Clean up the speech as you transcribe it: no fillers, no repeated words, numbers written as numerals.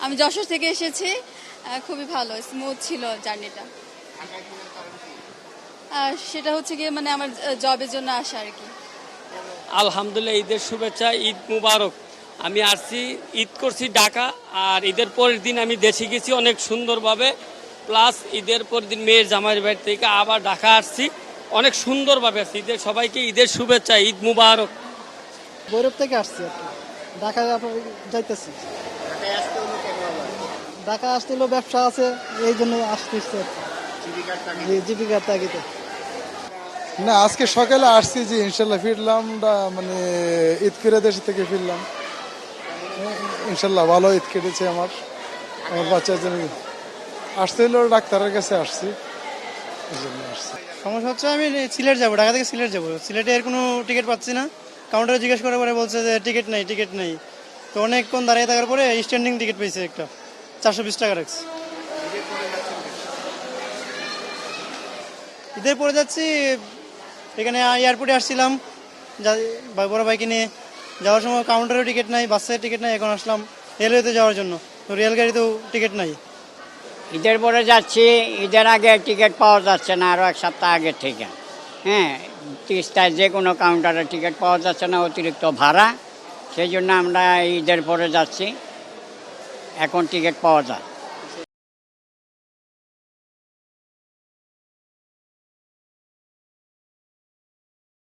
আমি যশোর থেকে এসেছি। খুবই ভালো, স্মুথ ছিল জার্নিটা। আর সেটা হচ্ছে গিয়ে মানে আমার জবের জন্য আসা আর কি। আলহামদুলিল্লাহ, ঈদের শুভেচ্ছা, ঈদ মুবারক। আমি আসছি, ঈদ করছি ঢাকা, আর ঈদের পরের দিন আমি দেশে গেছি অনেক সুন্দরভাবে। প্লাস ঈদের পরের দিন মেয়ের জামাইয়ের বাড়ি থেকে আবার ঢাকা আসছি, অনেক সুন্দরভাবে আসছি। ঈদের সবাইকে ঈদের শুভেচ্ছা, ঈদ মুবারক। ভৈরব থেকে আসছি আর কি, ঢাকায় যাইতেছি। ঢাকা আসতে হলো ব্যবসা আছে, এই জন্য আসতেছি জীবিকার তাগিদে। না, আজকে সকালে আসছি, যে ইনশাল্লাহ ফিরলাম, মানে ঈদ করে দেশ থেকে ফিরলাম। ইনশাল্লাহ ভালো ঈদ কেটেছে আমার বাচ্চার জন্য। আসতে হলো ডাক্তারের কাছে আসছি, এই জন্য আসছি। সমস্যা হচ্ছে আমি সিলেট যাবো, ঢাকা থেকে সিলেট যাবো। সিলেটে এর কোনো টিকিট পাচ্ছি না। কাউন্টারে জিজ্ঞেস করার পরে বলছে যে টিকিট নেই। তো অনেকক্ষণ দাঁড়িয়ে থাকার পরে স্ট্যান্ডিং টিকিট পেয়েছে একটা, 420 টাকা রাখছি। ঈদের পরে যাচ্ছি, এখানে এয়ারপোর্টে আসছিলাম বড় বাইকে নিয়ে। যাওয়ার সময় কাউন্টারেও টিকিট নাই, বাসের টিকিট নাই। এখন আসলাম রেলওয়েতে যাওয়ার জন্য, তো রেলগাড়িতেও টিকিট নাই। ঈদের পরে যাচ্ছি, ঈদের আগে টিকিট পাওয়া যাচ্ছে না, আরও এক সপ্তাহ আগের থেকে। হ্যাঁ, তিস্তায় যে কোনো কাউন্টারে টিকিট পাওয়া যাচ্ছে না, অতিরিক্ত ভাড়া। সেই জন্য আমরা ঈদের পরে যাচ্ছি, এখন টিকিট পাওয়া যায়।